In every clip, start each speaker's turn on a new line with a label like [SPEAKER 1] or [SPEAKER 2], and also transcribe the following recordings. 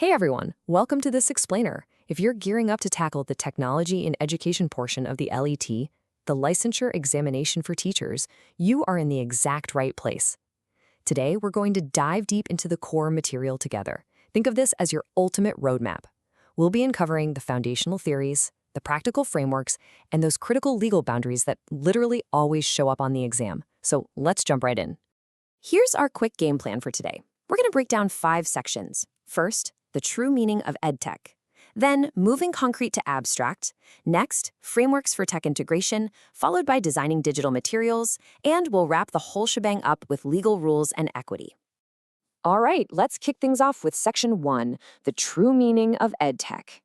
[SPEAKER 1] Hey everyone, welcome to this explainer. If you're gearing up to tackle the technology in education portion of the LET, the Licensure Examination for Teachers, you are in the exact right place. Today, we're going to dive deep into the core material together. Think of this as your ultimate roadmap. We'll be uncovering the foundational theories, the practical frameworks, and those critical legal boundaries that literally always show up on the exam. So let's jump right in. Here's our quick game plan for today. We're going to break down 5 sections. First, the true meaning of EdTech. Then, moving concrete to abstract. Next, frameworks for tech integration, followed by designing digital materials, and we'll wrap the whole shebang up with legal rules and equity. All right, let's kick things off with Section 1, the true meaning of EdTech.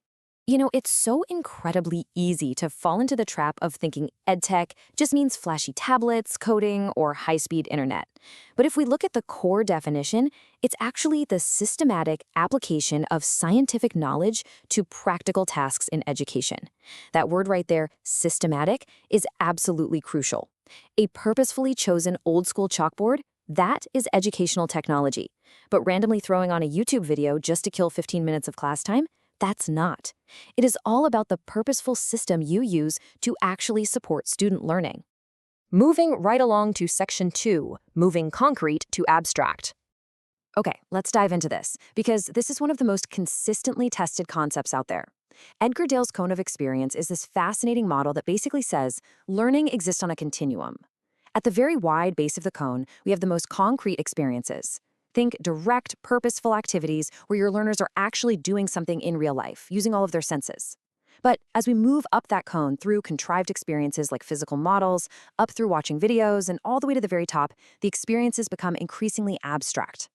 [SPEAKER 1] You know, it's so incredibly easy to fall into the trap of thinking EdTech just means flashy tablets, coding, or high-speed internet. But if we look at the core definition, it's actually the systematic application of scientific knowledge to practical tasks in education. That word right there, systematic, is absolutely crucial. A purposefully chosen old-school chalkboard, that is educational technology. But randomly throwing on a YouTube video just to kill 15 minutes of class time, that's not. It is all about the purposeful system you use to actually support student learning. Moving right along to Section 2, moving concrete to abstract. Okay, let's dive into this, because this is one of the most consistently tested concepts out there. Edgar Dale's cone of experience is this fascinating model that basically says learning exists on a continuum. At the very wide base of the cone, we have the most concrete experiences. Think direct, purposeful activities where your learners are actually doing something in real life, using all of their senses. But as we move up that cone through contrived experiences like physical models, up through watching videos, and all the way to the very top, the experiences become increasingly abstract.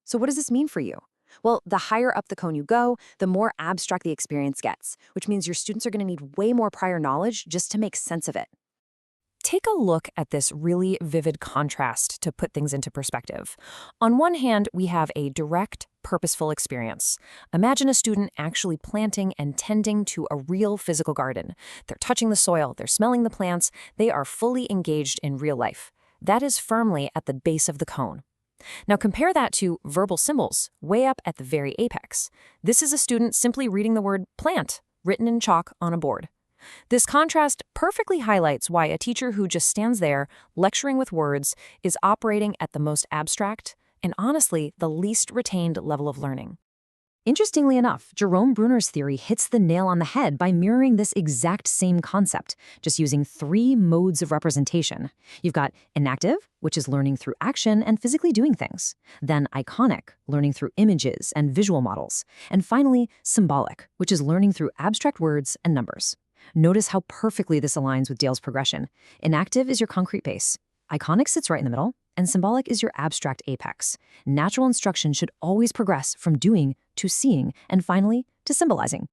[SPEAKER 1] So what does this mean for you? Well, the higher up the cone you go, the more abstract the experience gets, which means your students are going to need way more prior knowledge just to make sense of it. Take a look at this really vivid contrast to put things into perspective. On one hand, we have a direct, purposeful experience. Imagine a student actually planting and tending to a real physical garden. They're touching the soil, they're smelling the plants, they are fully engaged in real life. That is firmly at the base of the cone. Now compare that to verbal symbols, way up at the very apex. This is a student simply reading the word plant, written in chalk on a board. This contrast perfectly highlights why a teacher who just stands there, lecturing with words, is operating at the most abstract and honestly the least retained level of learning. Interestingly enough, Jerome Bruner's theory hits the nail on the head by mirroring this exact same concept, just using 3 modes of representation. You've got inactive, which is learning through action and physically doing things. Then iconic, learning through images and visual models. And finally, symbolic, which is learning through abstract words and numbers. Notice how perfectly this aligns with Dale's progression. Inactive is your concrete base. Iconic sits right in the middle, and symbolic is your abstract apex. Natural instruction should always progress from doing to seeing, and finally, to symbolizing.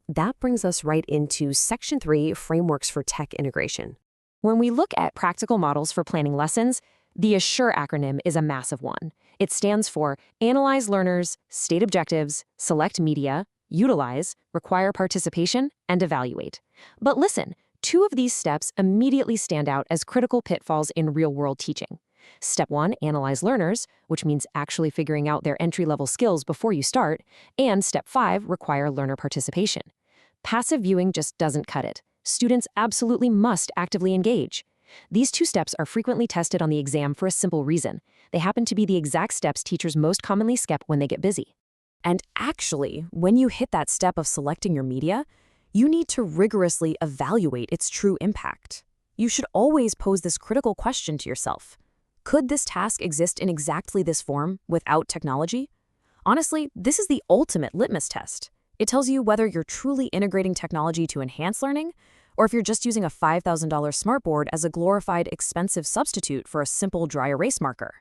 [SPEAKER 1] That brings us right into Section 3, Frameworks for Tech Integration. When we look at practical models for planning lessons, the ASSURE acronym is a massive one. It stands for Analyze Learners, State Objectives, Select Media, Utilize, Require Participation, and Evaluate. But listen, 2 of these steps immediately stand out as critical pitfalls in real-world teaching. Step 1, Analyze Learners, which means actually figuring out their entry-level skills before you start, and Step 5, Require Learner Participation. Passive viewing just doesn't cut it. Students absolutely must actively engage. These 2 steps are frequently tested on the exam for a simple reason. They happen to be the exact steps teachers most commonly skip when they get busy. And actually, when you hit that step of selecting your media, you need to rigorously evaluate its true impact. You should always pose this critical question to yourself. Could this task exist in exactly this form without technology? Honestly, this is the ultimate litmus test. It tells you whether you're truly integrating technology to enhance learning, or if you're just using a $5,000 smartboard as a glorified, expensive substitute for a simple dry erase marker.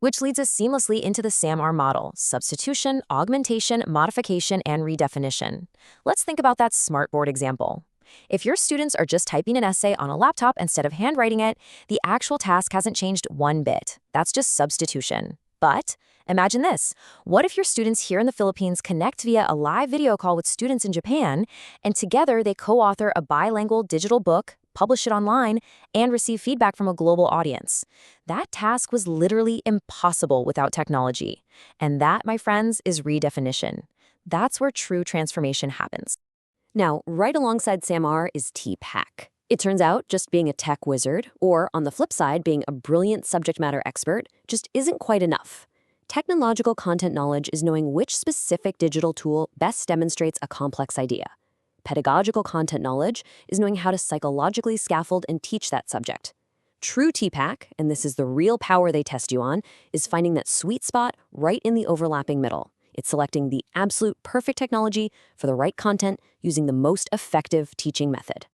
[SPEAKER 1] Which leads us seamlessly into the SAMR model: substitution, augmentation, modification, and redefinition. Let's think about that smartboard example. If your students are just typing an essay on a laptop instead of handwriting it, the actual task hasn't changed one bit. That's just substitution. But imagine this. What if your students here in the Philippines connect via a live video call with students in Japan, and together they co-author a bilingual digital book, publish it online, and receive feedback from a global audience? That task was literally impossible without technology. And that, my friends, is redefinition. That's where true transformation happens. Now, right alongside SAMR is TPAC. It turns out just being a tech wizard, or on the flip side, being a brilliant subject matter expert, just isn't quite enough. Technological content knowledge is knowing which specific digital tool best demonstrates a complex idea. Pedagogical content knowledge is knowing how to psychologically scaffold and teach that subject. True TPAC, and this is the real power they test you on, is finding that sweet spot right in the overlapping middle. It's selecting the absolute perfect technology for the right content using the most effective teaching method.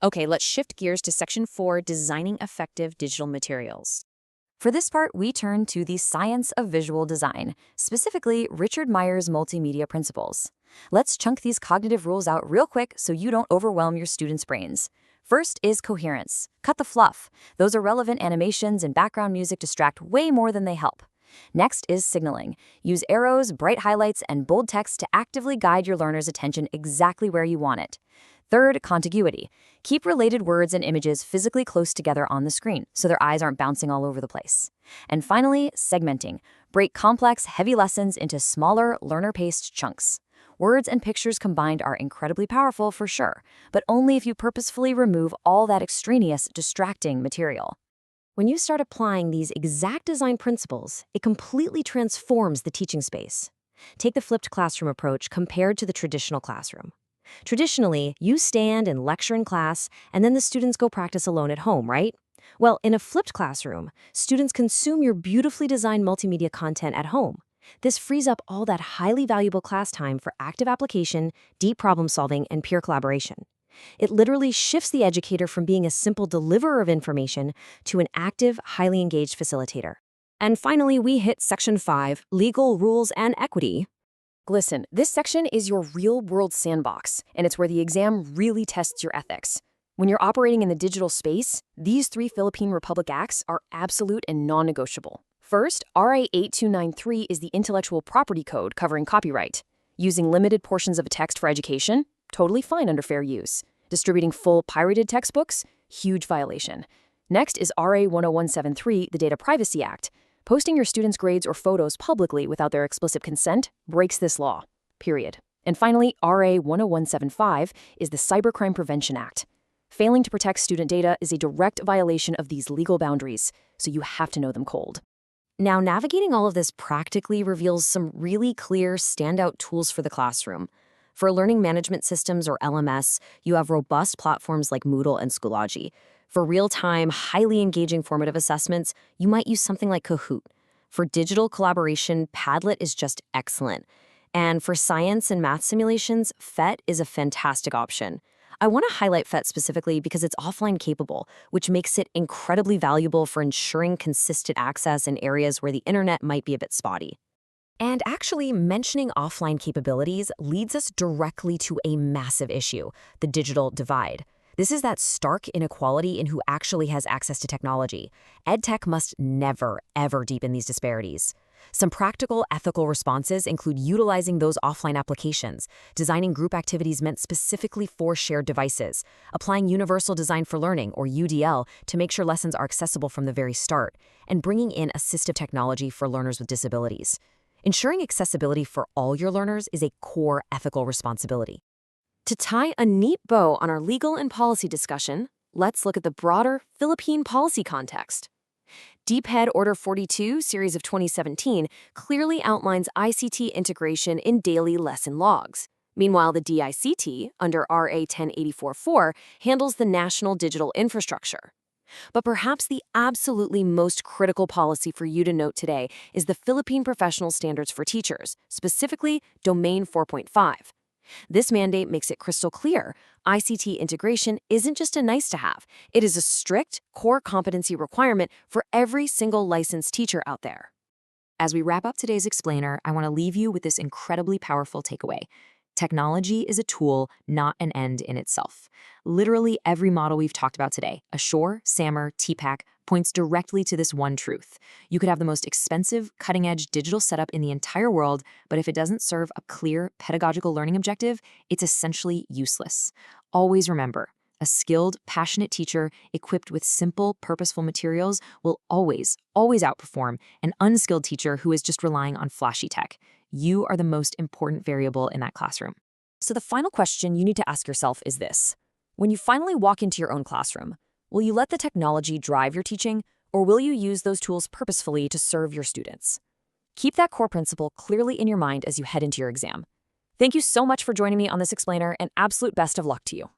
[SPEAKER 1] Okay, let's shift gears to Section 4, Designing Effective Digital Materials. For this part, we turn to the science of visual design, specifically Richard Meyer's multimedia principles. Let's chunk these cognitive rules out real quick so you don't overwhelm your students' brains. First is coherence. Cut the fluff. Those irrelevant animations and background music distract way more than they help. Next is signaling. Use arrows, bright highlights, and bold text to actively guide your learner's attention exactly where you want it. Third, contiguity. Keep related words and images physically close together on the screen so their eyes aren't bouncing all over the place. And finally, segmenting. Break complex, heavy lessons into smaller, learner-paced chunks. Words and pictures combined are incredibly powerful for sure, but only if you purposefully remove all that extraneous, distracting material. When you start applying these exact design principles, it completely transforms the teaching space. Take the flipped classroom approach compared to the traditional classroom. Traditionally, you stand and lecture in class, and then the students go practice alone at home, right? Well, in a flipped classroom, students consume your beautifully designed multimedia content at home. This frees up all that highly valuable class time for active application, deep problem solving, and peer collaboration. It literally shifts the educator from being a simple deliverer of information to an active, highly engaged facilitator. And finally, we hit Section 5, Legal Rules and Equity. Listen, this section is your real-world sandbox, and it's where the exam really tests your ethics. When you're operating in the digital space, these 3 Philippine Republic Acts are absolute and non-negotiable. First, RA 8293 is the intellectual property code covering copyright. Using limited portions of a text for education? Totally fine under fair use. Distributing full pirated textbooks? Huge violation. Next is RA 10173, the Data Privacy Act. Posting your students' grades or photos publicly without their explicit consent breaks this law, period. And finally, RA 10175 is the Cybercrime Prevention Act. Failing to protect student data is a direct violation of these legal boundaries, so you have to know them cold. Now, navigating all of this practically reveals some really clear standout tools for the classroom. For learning management systems or LMS, you have robust platforms like Moodle and Schoology. For real-time, highly engaging formative assessments, you might use something like Kahoot. For digital collaboration, Padlet is just excellent. And for science and math simulations, PhET is a fantastic option. I want to highlight PhET specifically because it's offline capable, which makes it incredibly valuable for ensuring consistent access in areas where the internet might be a bit spotty. And actually, mentioning offline capabilities leads us directly to a massive issue, the digital divide. This is that stark inequality in who actually has access to technology. EdTech must never, ever deepen these disparities. Some practical, ethical responses include utilizing those offline applications, designing group activities meant specifically for shared devices, applying Universal Design for Learning, or UDL, to make sure lessons are accessible from the very start, and bringing in assistive technology for learners with disabilities. Ensuring accessibility for all your learners is a core ethical responsibility. To tie a neat bow on our legal and policy discussion, let's look at the broader Philippine policy context. DepEd Order 42, Series of 2017, clearly outlines ICT integration in daily lesson logs. Meanwhile, the DICT, under RA 10844, handles the national digital infrastructure. But perhaps the absolutely most critical policy for you to note today is the Philippine Professional Standards for Teachers, specifically Domain 4.5. This mandate makes it crystal clear ICT integration isn't just a nice-to-have. It is a strict, core competency requirement for every single licensed teacher out there. As we wrap up today's explainer, I want to leave you with this incredibly powerful takeaway. Technology is a tool, not an end in itself. Literally every model we've talked about today, Assure, SAMR, TPAC, points directly to this one truth. You could have the most expensive, cutting-edge digital setup in the entire world, but if it doesn't serve a clear pedagogical learning objective, it's essentially useless. Always remember, a skilled, passionate teacher equipped with simple, purposeful materials will always outperform an unskilled teacher who is just relying on flashy tech. You are the most important variable in that classroom. So the final question you need to ask yourself is this. When you finally walk into your own classroom, will you let the technology drive your teaching, or will you use those tools purposefully to serve your students? Keep that core principle clearly in your mind as you head into your exam. Thank you so much for joining me on this explainer, and absolute best of luck to you.